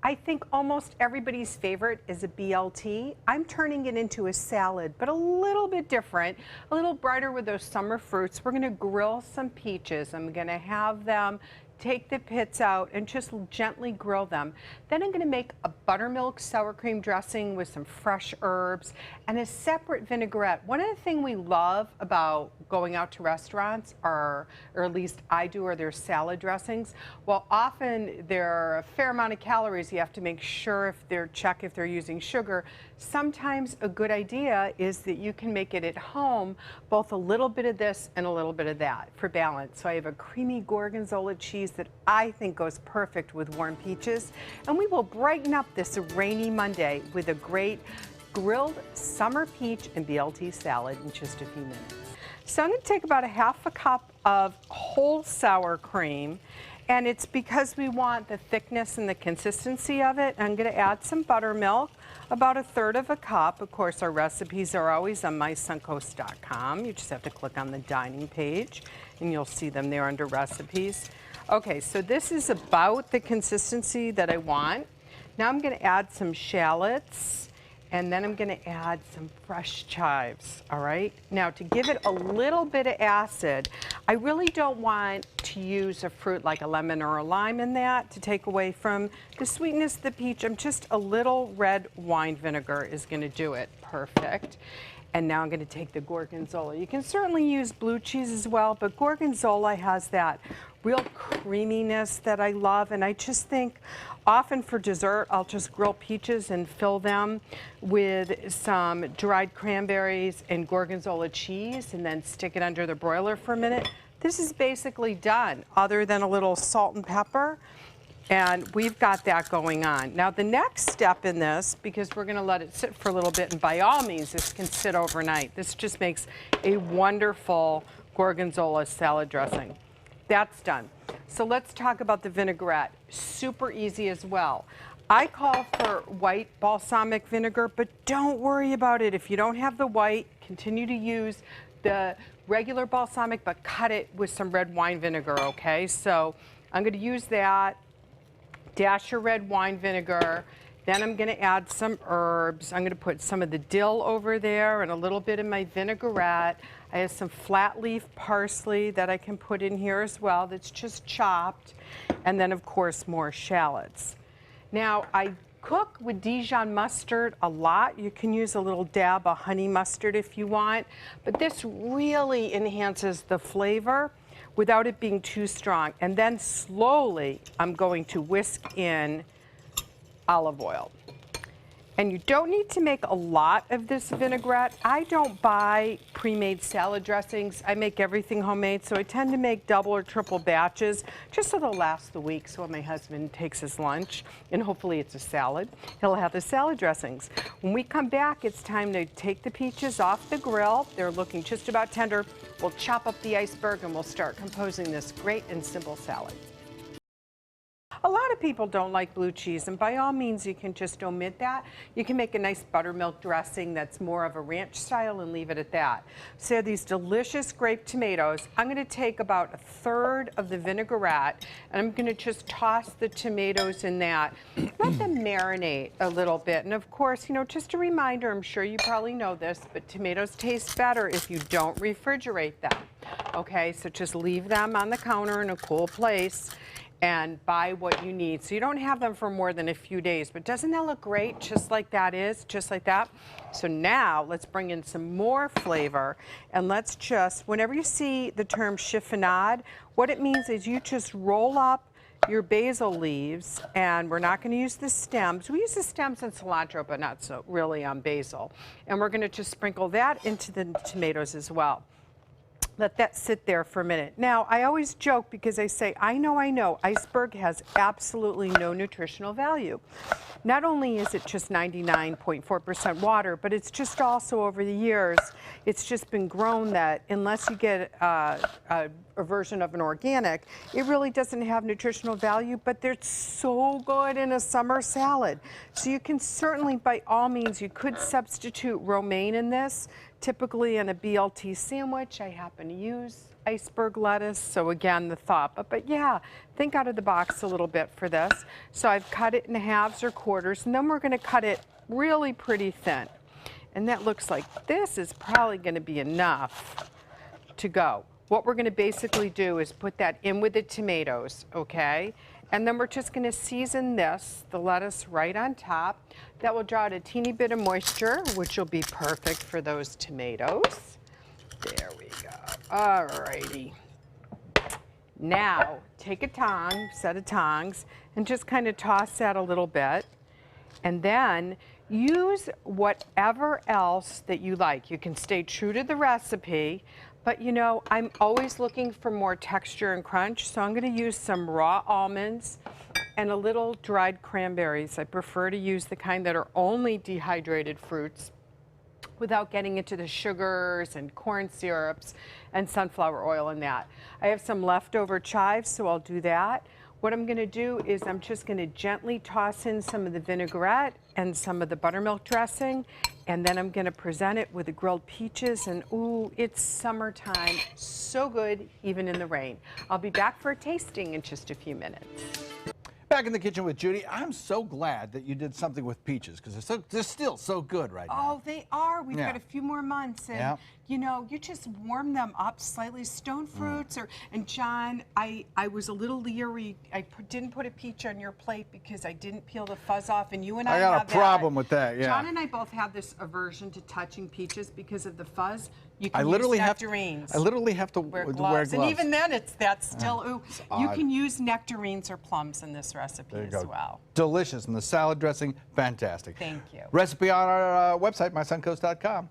I think almost everybody's favorite is a BLT. I'm turning it into a salad, but a little bit different, a little brighter with those summer fruits. We're gonna grill some peaches. I'm gonna have them take the pits out and just gently grill them. Then I'm gonna make a buttermilk sour cream dressing with some fresh herbs and a separate vinaigrette. One of the things we love about going out to restaurants or at least I do, are their salad dressings. Well, often there are a fair amount of calories. You have to make sure if they're using sugar. Sometimes a good idea is that you can make it at home, both a little bit of this and a little bit of that for balance. So I have a creamy gorgonzola cheese that I think goes perfect with warm peaches. And we will brighten up this rainy Monday with a great grilled summer peach and BLT salad in just a few minutes. So I'm going to take about a half a cup of whole sour cream, and it's because we want the thickness and the consistency of it. I'm going to add some buttermilk, about 1/3 of a cup. Of course, our recipes are always on mysuncoast.com. You just have to click on the dining page and you'll see them there under recipes. Okay, so this is about the consistency that I want. Now I'm going to add some shallots. And then I'm going to add some fresh chives, all right? Now, to give it a little bit of acid, I really don't want to use a fruit like a lemon or a lime in that to take away from the sweetness of the peach. Just a little red wine vinegar is going to do it perfect. And now I'm going to take the gorgonzola. You can certainly use blue cheese as well, but gorgonzola has that real creaminess that I love. And I just think often for dessert, I'll just grill peaches and fill them with some dried cranberries and gorgonzola cheese and then stick it under the broiler for a minute. This is basically done, other than a little salt and pepper. And we've got that going on. Now the next step in this, because we're gonna let it sit for a little bit, and by all means this can sit overnight. This just makes a wonderful gorgonzola salad dressing. That's done. So let's talk about the vinaigrette. Super easy as well. I call for white balsamic vinegar, but don't worry about it. If you don't have the white, continue to use the regular balsamic, but cut it with some red wine vinegar, okay? So I'm gonna use that. Dash your red wine vinegar. Then I'm going to add some herbs. I'm going to put some of the dill over there and a little bit of my vinaigrette. I have some flat leaf parsley that I can put in here as well that's just chopped. And then, of course, more shallots. Now, I cook with Dijon mustard a lot. You can use a little dab of honey mustard if you want, but this really enhances the flavor without it being too strong. And then slowly, I'm going to whisk in olive oil. And you don't need to make a lot of this vinaigrette. I don't buy pre-made salad dressings. I make everything homemade, so I tend to make double or triple batches, just so they'll last the week. So when my husband takes his lunch, and hopefully it's a salad, he'll have the salad dressings. When we come back, it's time to take the peaches off the grill. They're looking just about tender. We'll chop up the iceberg and we'll start composing this great and simple salad. A lot of people don't like blue cheese, and by all means you can just omit that. You can make a nice buttermilk dressing that's more of a ranch style and leave it at that. So these delicious grape tomatoes, I'm going to take about 1/3 of the vinaigrette and I'm going to just toss the tomatoes in that. Let them marinate a little bit. And of course, you know, just a reminder, I'm sure you probably know this, but tomatoes taste better if you don't refrigerate them. Okay, so just leave them on the counter in a cool place and buy what you need. So you don't have them for more than a few days, but doesn't that look great? Just like that is, just like that. So now let's bring in some more flavor, and let's just, whenever you see the term chiffonade, what it means is you just roll up your basil leaves, and we're not going to use the stems. We use the stems in cilantro, but not so really on basil. And we're going to just sprinkle that into the tomatoes as well. Let that sit there for a minute. Now, I always joke because I say, I know, iceberg has absolutely no nutritional value. Not only is it just 99.4% water, but it's just also over the years, it's just been grown that unless you get a version of an organic, it really doesn't have nutritional value, but they're so good in a summer salad. So you can certainly, by all means, you could substitute romaine in this Typically in a BLT sandwich, I happen to use iceberg lettuce. So again, the thought, but yeah, think out of the box a little bit for this. So I've cut it in halves or quarters, and then we're gonna cut it really pretty thin. And that looks like this is probably gonna be enough to go. What we're gonna basically do is put that in with the tomatoes, okay? And then we're just gonna season this, the lettuce right on top. That will draw out a teeny bit of moisture, which will be perfect for those tomatoes. There we go. All righty. Now, take a set of tongs, and just kind of toss that a little bit. And then use whatever else that you like. You can stay true to the recipe, but you know, I'm always looking for more texture and crunch, so I'm going to use some raw almonds and a little dried cranberries. I prefer to use the kind that are only dehydrated fruits without getting into the sugars and corn syrups and sunflower oil and that. I have some leftover chives, so I'll do that. What I'm gonna do is I'm just gonna gently toss in some of the vinaigrette and some of the buttermilk dressing, and then I'm gonna present it with the grilled peaches, and ooh, it's summertime. So good, even in the rain. I'll be back for a tasting in just a few minutes. Back in the kitchen with Judy. I'm so glad that you did something with peaches because they're still so good right now. Oh, they are. We've got a few more months, and you know, you just warm them up slightly. Stone fruits, and John, I was a little leery. I didn't put a peach on your plate because I didn't peel the fuzz off, and you and I got a problem with that. Yeah. John and I both have this aversion to touching peaches because of the fuzz. You can I literally use nectarines. I literally have to wear gloves. And even then, that's still, ooh. You can use nectarines or plums in this recipe as well. Delicious. And the salad dressing, fantastic. Thank you. Recipe on our website, mysuncoast.com.